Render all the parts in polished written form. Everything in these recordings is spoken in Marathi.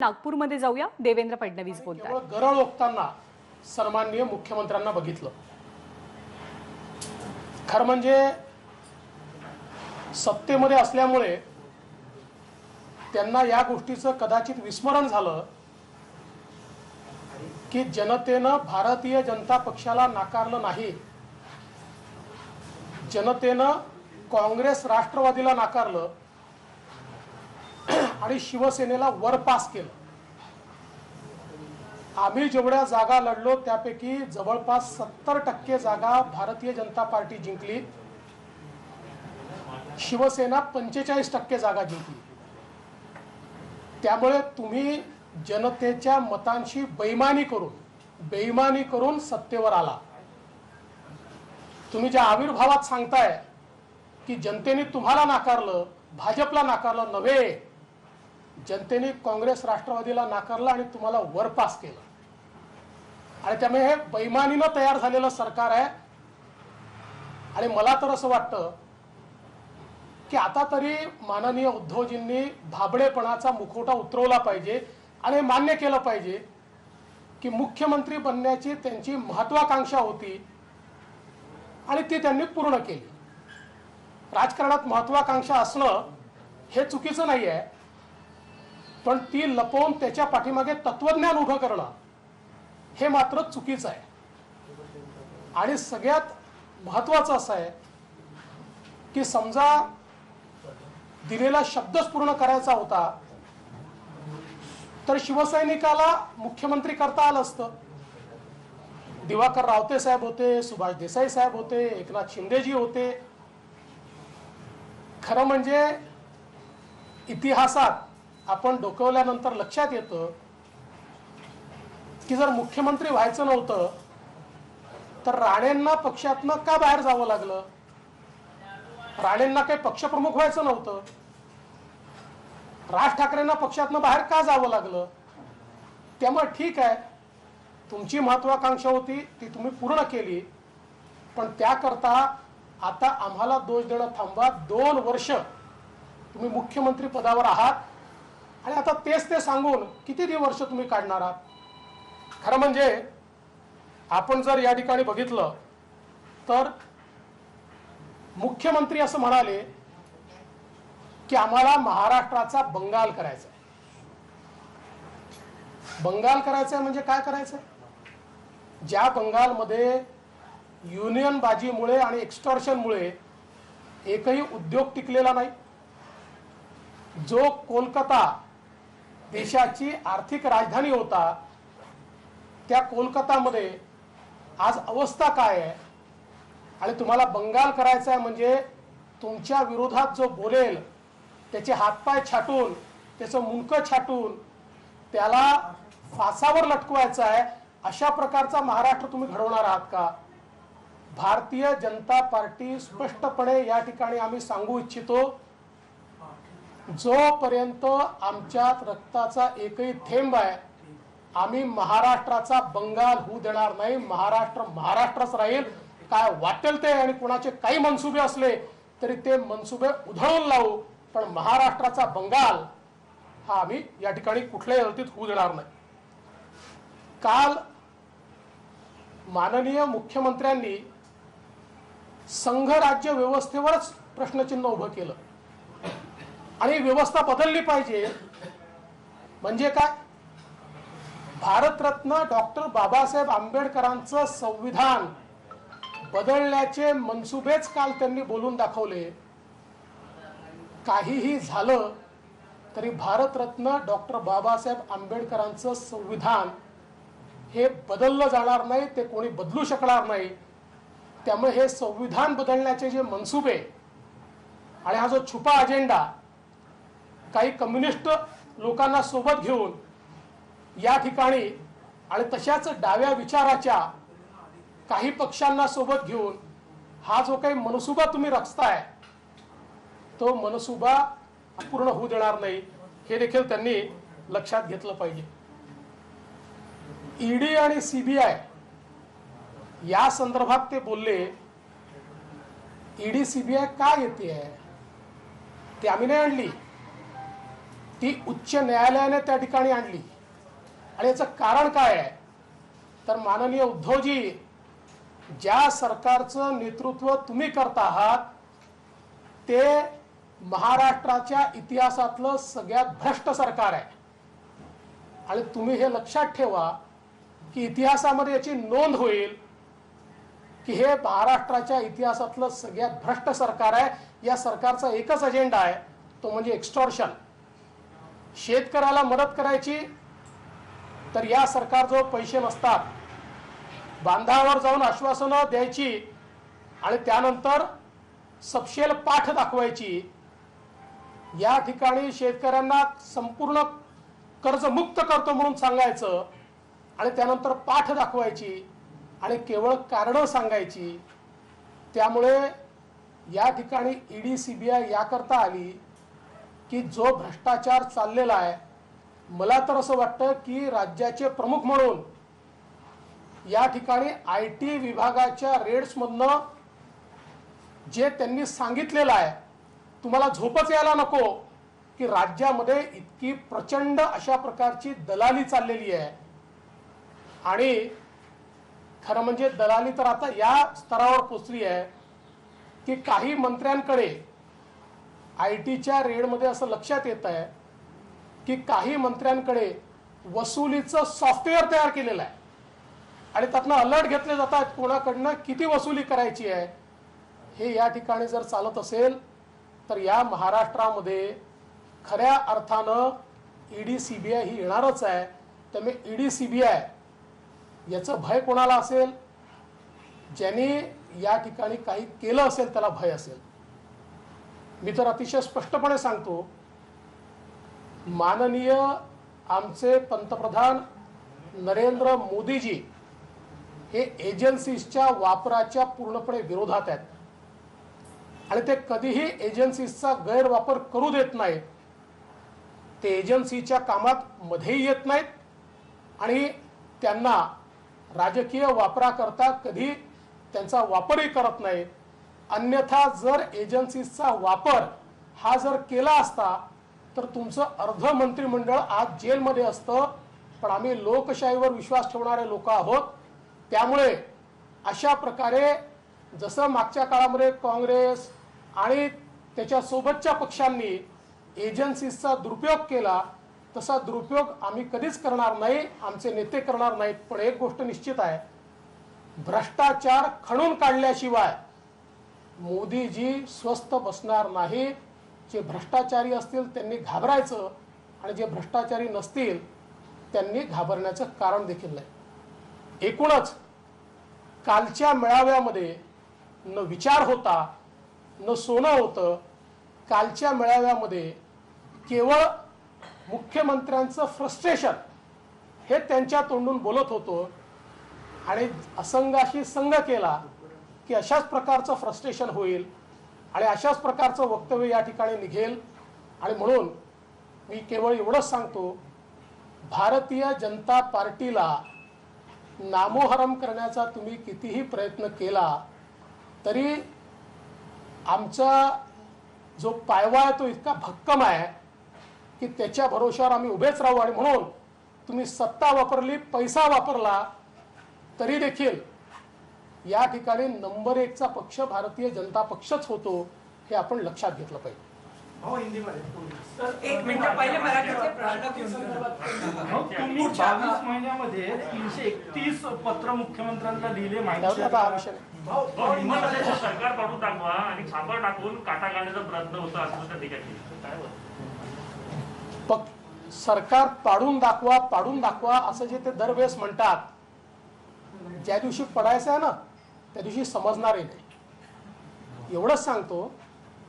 नागपूरमध्ये जाऊया. देवेंद्र फडणवीस बोलतात. केवळ गरळ ओकताना सन्माननीय मुख्यमंत्र्यांना बघितलं. खरं म्हणजे सत्तेमध्ये असल्यामुळे त्यांना या गोष्टीचं कदाचित विस्मरण झालं की जनतेनं भारतीय जनता पक्षाला नाकारलं नाही, जनतेनं काँग्रेस राष्ट्रवादीला नाकारलं आणि शिवसेनेला वर पास केलं. आम्ही जेवढ्या जागा लढलो त्यापैकी जवळपास 70% जागा भारतीय जनता पार्टी जिंकली, शिवसेना 45% जागा जिंकली. त्यामुळे तुम्ही जनतेच्या मतांशी बेईमानी करून सत्तेवर आला. तुम्ही ज्या आविर्भावात सांगताय की जनतेने तुम्हाला नाकारलं, भाजपला नाकारलं नव्हे, जनतेने काँग्रेस राष्ट्रवादीला नाकारलं आणि तुम्हाला वरपास केलं. आणि त्यामुळे हे बेईमानीनं तयार झालेलं सरकार आहे. आणि मला तर असं वाटतं की आता तरी माननीय उद्धवजींनी भाबडेपणाचा मुखवटा उतरवला पाहिजे आणि मान्य केलं पाहिजे की मुख्यमंत्री बनण्याची त्यांची महत्वाकांक्षा होती आणि ती त्यांनी पूर्ण केली. राजकारणात महत्वाकांक्षा असणं हे चुकीचं नाही आहे, पण ती लपवून त्याच्या पाठीमागे तत्वज्ञान उभं करणं हे मात्र चुकीचं आहे. आणि सगळ्यात महत्वाचं असं आहे की समजा दिलेला शब्दच पूर्ण करायचा होता तर शिवसैनिकाला मुख्यमंत्री करता आलं असतं. दिवाकर रावते साहेब होते, सुभाष देसाई साहेब होते, एकनाथ शिंदेजी होते. खरं म्हणजे इतिहासात आपण डोकवल्यानंतर लक्षात येतं की जर मुख्यमंत्री व्हायचं नव्हतं तर राणेंना पक्षातनं का बाहेर जावं लागलं? राणेंना काही पक्षप्रमुख व्हायचं नव्हतं, राज ठाकरेंना पक्षातनं बाहेर का जावं लागलं? त्यामुळे ठीक आहे, तुमची महत्वाकांक्षा होती ती तुम्ही पूर्ण केली, पण त्याकरता आता आम्हाला दोष देणं थांबवा. 2 वर्ष तुम्ही मुख्यमंत्री पदावर आहात आणि आता तेच ते सांगून किती वर्ष तुम्ही काढणार आहात? खरं म्हणजे आपण जर या ठिकाणी बघितलं तर मुख्यमंत्री असं म्हणाले की आम्हाला महाराष्ट्राचा बंगाल करायचा आहे. बंगाल करायचं आहे म्हणजे काय करायचं? ज्या बंगालमध्ये युनियन बाजीमुळे आणि एक्स्टॉर्शनमुळे एकही उद्योग टिकलेला नाही, जो कोलकाता देशाची आर्थिक राजधानी होता, त्या कोलकातामध्ये आज अवस्था काय आहे? आणि तुम्हाला बंगाल करायचा आहे म्हणजे तुमच्या विरोधात जो बोलेल त्याचे हातपाय छाटून, त्याचं मुंडकं छाटून त्याला फासावर लटकवायचं आहे. अशा प्रकारचा महाराष्ट्र तुम्ही घडवणार आहात का? भारतीय जनता पार्टी स्पष्टपणे या ठिकाणी आम्ही सांगू इच्छितो, जोपर्यंत आमच्यात रक्ताचा एकही थेंब आहे आम्ही महाराष्ट्राचा बंगाल होऊ देणार नाही. महाराष्ट्र महाराष्ट्रच राहील. काय वाटेल ते आणि कोणाचे काही मनसुबे असले तरी ते मनसुबे उधळून लावू, पण महाराष्ट्राचा बंगाल हा आम्ही या ठिकाणी कुठल्याही हालतीत होऊ देणार नाही. काल माननीय मुख्यमंत्र्यांनी संघराज्य व्यवस्थेवरच प्रश्नचिन्ह उभं केलं आणि व्यवस्था बदलली पाहिजे. म्हणजे काय? भारतरत्न डॉक्टर बाबासाहेब आंबेडकरांचं संविधान बदलण्याचे मनसुबेच काल त्यांनी बोलून दाखवले. काहीही झालं तरी भारतरत्न डॉक्टर बाबासाहेब आंबेडकरांचं संविधान हे बदललं जाणार नाही, ते कोणी बदलू शकणार नाही. त्यामुळे हे संविधान बदलण्याचे जे मनसुबे आणि हा जो छुपा अजेंडा काही कम्युनिस्ट लोकांना सोबत घेऊन या ठिकाणी आणि तशाच डाव्या विचाराच्या काही पक्षांना सोबत घेऊन हा जो काही मनसुबा तुम्ही रचताय तो मनसुबा पूर्ण होऊ देणार नाही, हे देखील त्यांनी लक्षात घेतलं पाहिजे. ईडी आणि सीबीआय या संदर्भात ते बोलले. ईडी सीबीआय का येते? ते आम्ही नाही आणली. ती उच्च न्यायालयाने त्या ठिकाणी आणली. आणि याचं कारण काय आहे तर माननीय उद्धवजी, ज्या सरकारचं नेतृत्व तुम्ही करता आहात ते महाराष्ट्राच्या इतिहासातलं सगळ्यात भ्रष्ट सरकार आहे. आणि तुम्ही हे लक्षात ठेवा की इतिहासामध्ये याची नोंद होईल की हे महाराष्ट्राच्या इतिहासातलं सगळ्यात भ्रष्ट सरकार आहे. या सरकारचा एकच अजेंडा आहे, तो म्हणजे एक्स्टॉर्शन. शेतकऱ्याला मदत करायची तर या सरकारजवळ पैसे नसतात. बांधावर जाऊन आश्वासनं द्यायची आणि त्यानंतर सपशेल पाठ दाखवायची. या ठिकाणी शेतकऱ्यांना संपूर्ण कर्जमुक्त करतो म्हणून सांगायचं आणि त्यानंतर पाठ दाखवायची आणि केवळ कारणं सांगायची. त्यामुळे या ठिकाणी ईडी सीबीआय याकरता आली की जो भ्रष्टाचार चाललेला आहे, मला तर असं वाटतं की राज्याचे प्रमुख म्हणून या ठिकाणी IT विभागाच्या रेड्समधनं जे त्यांनी सांगितलेलं आहे, तुम्हाला झोपच यायला नको की राज्यामध्ये इतकी प्रचंड अशा प्रकारची दलाली चाललेली आहे. आणि खरं म्हणजे दलाली तर आता या स्तरावर पोचली आहे की काही मंत्र्यांकडे ITच्या रेडमध्ये असं लक्षात येत आहे की काही मंत्र्यांकडे वसुलीचं सॉफ्टवेअर तयार केलेलं आहे आणि त्यातनं अलर्ट घेतले जातात कोणाकडनं किती वसुली करायची आहे. हे या ठिकाणी जर चालत असेल तर या महाराष्ट्रामध्ये खऱ्या अर्थानं ईडी सीबीआय ही येणारच आहे. त्यामुळे ईडी सीबीआय याचं भय कोणाला असेल, ज्यांनी या ठिकाणी काही केलं असेल त्याला भय असेल. मी तर अतिशय स्पष्टपणे सांगतो, माननीय आमचे पंतप्रधान नरेंद्र मोदीजी हे एजन्सीजच्या वापराच्या पूर्णपणे विरोधात आहेत आणि ते कधीही एजन्सीजचा गैरवापर करू देत नाहीत. ते एजन्सीच्या कामात मध्येही येत नाहीत आणि त्यांना राजकीय वापराकरता कधी त्यांचा वापरही करत नाहीत. अन्यथा जर एजन्सीजचा वापर हा जर केला असता तर तुमचं अर्ध मंत्रिमंडळ आज जेलमध्ये असतं. पण आम्ही लोकशाहीवर विश्वास ठेवणारे लोक आहोत. त्यामुळे अशा प्रकारे जसं मागच्या काळामध्ये काँग्रेस आणि त्याच्या सोबतच्या पक्षांनी एजन्सीजचा दुरुपयोग केला तसा दुरुपयोग आम्ही कधीच करणार नाही, आमचे नेते करणार नाहीत. पण एक गोष्ट निश्चित आहे, भ्रष्टाचार खणून काढल्याशिवाय मोदीजी स्वस्थ बसणार नाही. जे भ्रष्टाचारी असतील त्यांनी घाबरायचं आणि जे भ्रष्टाचारी नसतील त्यांनी घाबरण्याचं कारण देखील नाही. एकूणच कालच्या मेळाव्यामध्ये न विचार होता न सोनं होतं. कालच्या मेळाव्यामध्ये केवळ मुख्यमंत्र्यांचं फ्रस्ट्रेशन हे त्यांच्या तोंडून बोलत होतो आणि असंघाशी संघ केला की अशाच प्रकारचं फ्रस्ट्रेशन होईल आणि अशाच प्रकारचं वक्तव्य या ठिकाणी निघेल. आणि म्हणून मी केवळ एवढंच सांगतो, भारतीय जनता पार्टीला नामोहरम करण्याचा तुम्ही कितीही प्रयत्न केला तरी आमचा जो पायवा आहे तो इतका भक्कम आहे की त्याच्या भरोश्यावर आम्ही उभेच राहू. आणि म्हणून तुम्ही सत्ता वापरली, पैसा वापरला तरी देखील या ठिकाणी नंबर 1चा पक्ष भारतीय जनता पक्षच होतो हे आपण लक्षात घेतलं पाहिजे. एक मिनिट पहिले मराठीचे प्रश्न तुम्ही 22 महिन्यामध्ये 331 पत्र मुख्यमंत्र्यांना लिहिले माहिती आता हा विषय सरकार पाडून टाकवा आणि छापर टाकून काटा काढण्याचा प्रयत्न होता असं त्या ठिकाणी काय सरकार पाडून दाखवा असं जे ते दरवेळेस म्हणतात, ज्या दिवशी पडायचं आहे ना त्या दिवशी समजणारही नाही. एवढंच सांगतो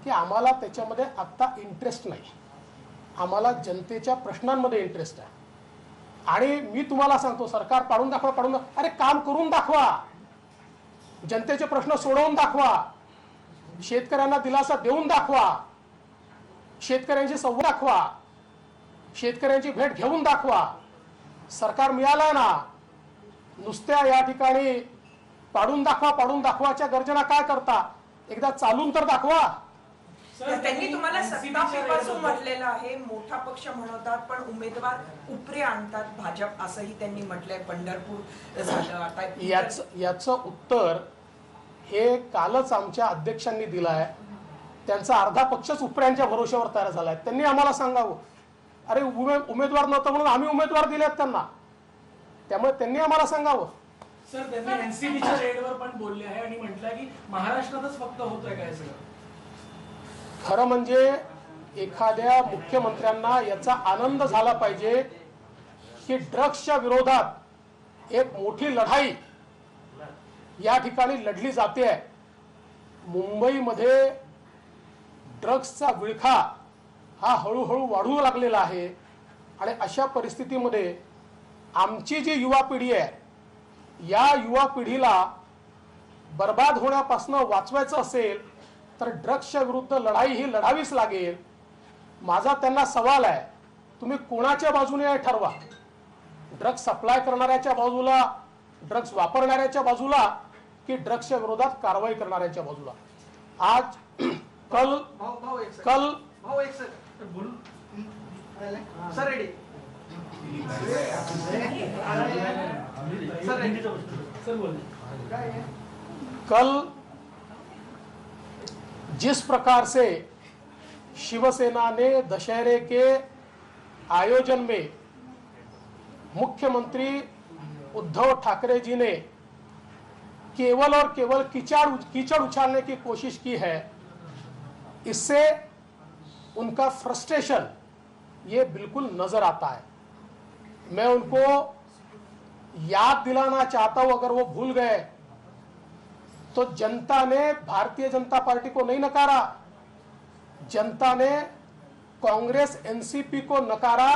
की आम्हाला त्याच्यामध्ये आत्ता इंटरेस्ट नाही. आम्हाला जनतेच्या प्रश्नांमध्ये इंटरेस्ट आहे. आणि मी तुम्हाला सांगतो, सरकार पाडून दाखवा. अरे काम करून दाखवा, जनतेचे प्रश्न सोडवून दाखवा, शेतकऱ्यांना दिलासा देऊन दाखवा, शेतकऱ्यांशी संवाद दाखवा, शेतकऱ्यांची भेट घेऊन दाखवा. सरकार मिळालंय ना, नुसत्या या ठिकाणी पाडून दाखवाच्या गर्जना काय करता, एकदा चालून तर दाखवा. त्यांनी तुम्हाला सत्ता पिपासू म्हटलेलं आहे, मोठा पक्ष म्हणवतात पण उमेदवार उपरे आणतात भाजप, असंही त्यांनी म्हटलंय. पंढरपूर झालं, आता याचं उत्तर हे कालच आमच्या अध्यक्षांनी दिलं आहे. त्यांचा अर्धा पक्षच उपऱ्यांच्या भरोश्यावर तयार झालाय. त्यांनी आम्हाला सांगावं, अरे उमेदवार नव्हतं म्हणून आम्ही उमेदवार दिलेत त्यांना, त्यामुळे त्यांनी आम्हाला सांगावं. सर, त्यांनी एनसीबीच्या रेडवर पण बोलले आहे आणि म्हटलं की महाराष्ट्रातच फक्त होतंय काय सगळं. खरं म्हणजे एखाद्या मुख्यमंत्र्यांना याचा आनंद झाला पाहिजे की ड्रग्सच्या विरोधात एक मोठी लढाई या ठिकाणी लढली जाते आहे. मुंबईमध्ये ड्रग्सचा विळखा हा हळूहळू वाढू लागलेला आहे आणि अशा परिस्थितीमध्ये आमची जी युवा पिढी आहे, या युवा पिढीला बर्बाद होण्यापासून वाचवायचं असेल तर ड्रग्सच्या विरुद्ध लढाई ही लढावीच लागेल. माझा त्यांना सवाल आहे, तुम्ही कोणाच्या बाजूने आहे ठरवा. ड्रग्स सप्लाय करणाऱ्याच्या बाजूला, ड्रग्स वापरणाऱ्याच्या बाजूला, की ड्रग्सच्या विरोधात कारवाई करणाऱ्याच्या बाजूला. आज कल सर रेडी कल जिस प्रकार से शिवसेना ने दशहरे के आयोजन में मुख्यमंत्री उद्धव ठाकरे जी ने केवल और केवल कीचड़ उछालने की कोशिश की है, इससे उनका फ्रस्ट्रेशन ये बिल्कुल नजर आता है. मैं उनको याद दिलाना चाहता हूं, अगर वो भूल गए तो जनता ने भारतीय जनता पार्टी को नहीं नकारा, जनता ने कांग्रेस एनसीपी को नकारा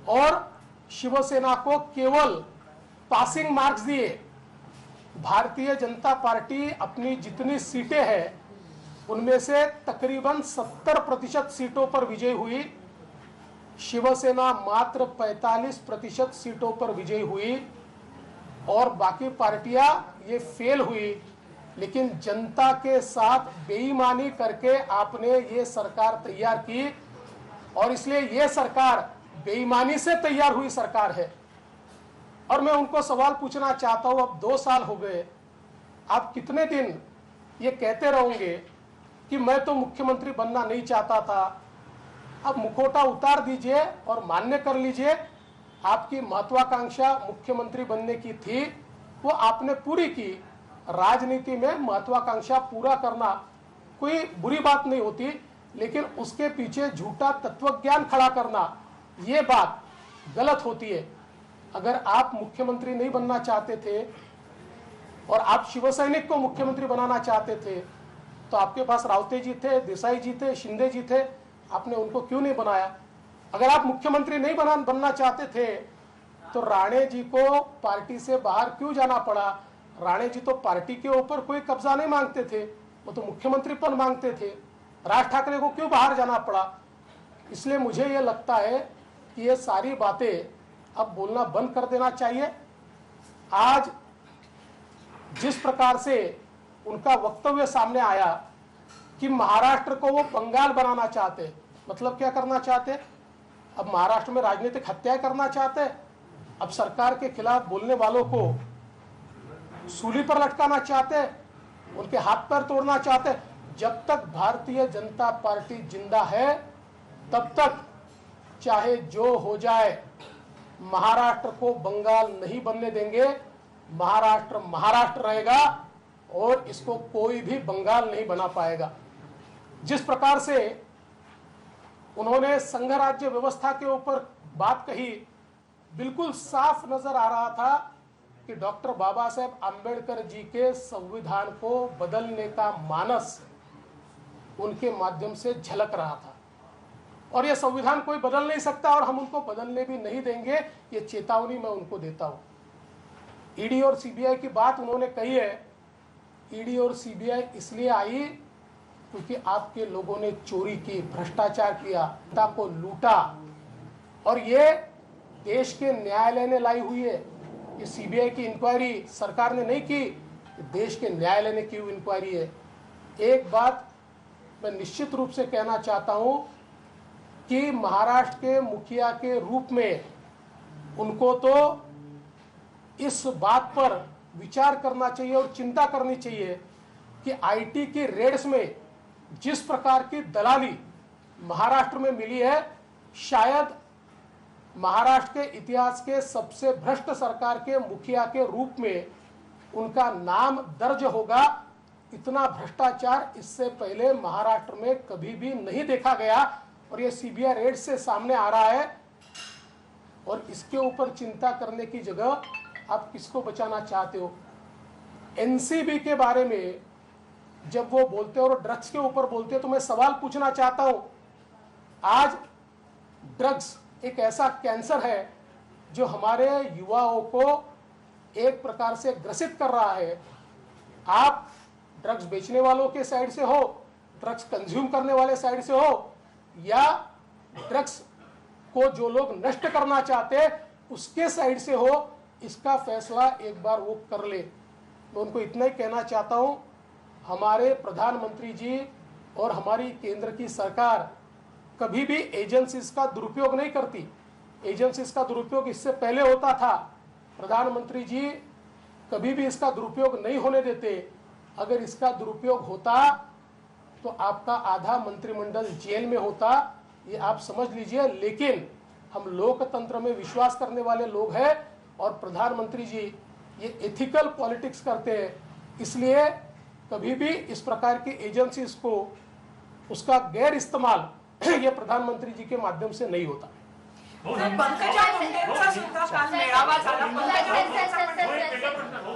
और शिवसेना को केवल पासिंग मार्क्स दिए. भारतीय जनता पार्टी अपनी जितनी सीटें हैं उनमें से तकरीबन 70% सीटों पर विजयी हुई. शिवसेना मात्र 45% सीटों पर विजयी हुई और बाकी पार्टियां ये फेल हुई. लेकिन जनता के साथ बेईमानी करके आपने ये सरकार तैयार की और इसलिए ये सरकार बेईमानी से तैयार हुई सरकार है. और मैं उनको सवाल पूछना चाहता हूं, अब 2 साल हो गए, आप कितने दिन ये कहते रहोगे कि मैं तो मुख्यमंत्री बनना नहीं चाहता था. अब मुखौटा उतार दीजिए और मान्य कर लीजिए, आपकी महत्वाकांक्षा मुख्यमंत्री बनने की थी, वो आपने पूरी की. राजनीति में महत्वाकांक्षा पूरा करना कोई बुरी बात नहीं होती, लेकिन उसके पीछे झूठा तत्वज्ञान खड़ा करना ये बात गलत होती है. अगर आप मुख्यमंत्री नहीं बनना चाहते थे और आप शिवसैनिक को मुख्यमंत्री बनाना चाहते थे तो आपके पास रावते जी थे, देसाई जी थे, शिंदे जी थे, आपने उनको क्यों नहीं बनाया. अगर आप मुख्यमंत्री नहीं बनना चाहते थे तो राणे जी को पार्टी से बाहर क्यों जाना पड़ा. राणे जी तो पार्टी के ऊपर कोई कब्जा नहीं मांगते थे, वो तो मुख्यमंत्री पद मांगते थे. राज ठाकरे को क्यों बाहर जाना पड़ा. इसलिए मुझे ये लगता है कि ये सारी बातें अब बोलना बंद कर देना चाहिए. आज जिस प्रकार से उनका वक्तव्य सामने आया कि महाराष्ट्र को वो बंगाल बनाना चाहते, मतलब क्या करना चाहते. अब महाराष्ट्र में राजनीतिक हत्याएं करना चाहते. अब सरकार के खिलाफ बोलने वालों को सूली पर लटकाना चाहते, उनके हाथ पैर तोड़ना चाहते. जब तक भारतीय जनता पार्टी जिंदा है तब तक चाहे जो हो जाए महाराष्ट्र को बंगाल नहीं बनने देंगे. महाराष्ट्र महाराष्ट्र रहेगा और इसको कोई भी बंगाल नहीं बना पाएगा. जिस प्रकार से उन्होंने संघ राज्य व्यवस्था के ऊपर बात कही, बिल्कुल साफ नजर आ रहा था कि डॉक्टर बाबा साहेब आंबेडकर जी के संविधान को बदलने का मानस उनके माध्यम से झलक रहा था. और यह संविधान कोई बदल नहीं सकता और हम उनको बदलने भी नहीं देंगे, ये चेतावनी मैं उनको देता हूं. ईडी और सीबीआई की बात उन्होंने कही है. ईडी और सीबीआई इसलिए आई क्योंकि आपके लोगों ने चोरी की, भ्रष्टाचार किया, जनता को लूटा और ये देश के न्यायालय ने लाई हुई है. ये सीबीआई की इंक्वायरी सरकार ने नहीं की, देश के न्यायालय ने की हुई इंक्वायरी है. एक बात मैं निश्चित रूप से कहना चाहता हूं कि महाराष्ट्र के मुखिया के रूप में उनको तो इस बात पर विचार करना चाहिए और चिंता करनी चाहिए कि आईटी की रेड्स में जिस प्रकार की दलाली महाराष्ट्र में मिली है, शायद महाराष्ट्र के इतिहास के सबसे भ्रष्ट सरकार के मुखिया के रूप में उनका नाम दर्ज होगा। इतना भ्रष्टाचार इससे पहले महाराष्ट्र में कभी भी नहीं देखा गया और ये सीबीआई रेड से सामने आ रहा है। और इसके ऊपर चिंता करने की जगह आप किसको बचाना चाहते हो? एनसीबी के बारे में जब वो बोलते हैं और ड्रग्स के ऊपर बोलते हैं तो मैं सवाल पूछना चाहता हूं, आज ड्रग्स एक ऐसा कैंसर है जो हमारे युवाओं को एक प्रकार से ग्रसित कर रहा है। आप ड्रग्स बेचने वालों के साइड से हो, ड्रग्स कंज्यूम करने वाले साइड से हो, या ड्रग्स को जो लोग नष्ट करना चाहते हैं उसके साइड से हो, इसका फैसला एक बार वो कर ले। मैं उनको इतना ही कहना चाहता हूं, हमारे प्रधानमंत्री जी और हमारी केंद्र की सरकार कभी भी एजेंसीज का दुरुपयोग नहीं करती। एजेंसीज का दुरुपयोग इससे पहले होता था, प्रधानमंत्री जी कभी भी इसका दुरुपयोग नहीं होने देते। अगर इसका दुरुपयोग होता तो आपका आधा मंत्रिमंडल जेल में होता, ये आप समझ लीजिए। लेकिन हम लोकतंत्र में विश्वास करने वाले लोग हैं और प्रधानमंत्री जी ये एथिकल पॉलिटिक्स करते हैं, इसलिए कभी भी इस प्रकार की एजेंसीज को उसका गैर इस्तेमाल ये प्रधानमंत्री जी के माध्यम से नहीं होता। पंकजा मुंडेंचा सुद्धा काल मेळावा झाला. पंकजा मुंडेंचा पण तो एक वेगळा प्रश्न हो.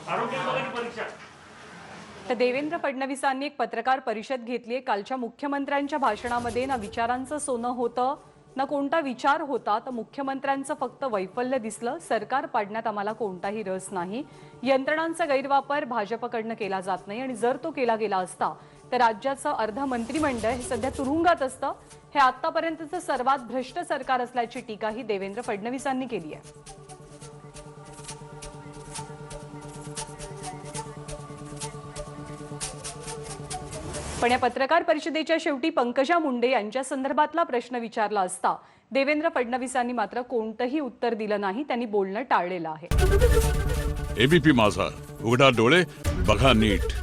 आरोग्य विभागाची परीक्षा तर देवेंद्र फडणवीसांनी एक पत्रकार परिषद घेतली. कालच्या मुख्यमंत्र्यांच्या भाषणामध्ये ना विचारांचं सोनं होतं ना कोणता विचार होता, तर मुख्यमंत्र्यांचं फक्त वैफल्य दिसलं. सरकार पाडण्यात आम्हाला कोणताही रस नाही. यंत्रणांचा गैरवापर भाजपकडनं केला जात नाही आणि जर तो केला गेला असता तर राज्याचं अर्ध मंत्रिमंडळ हे सध्या तुरुंगात असतं. हे आतापर्यंतचं सर्वात भ्रष्ट सरकार असल्याची टीकाही देवेंद्र फडणवीसांनी केली आहे. पण या पत्रकार परिषदेच्या शेवटी पंकजा मुंडे यांच्या संदर्भातला प्रश्न विचारला असता देवेंद्र फडणवीसांनी मात्र कोणतंही उत्तर दिलं नाही. त्यांनी बोलणं टाळलेलं आहे. एबीपी माझा, उघडा डोळे बघा नीट.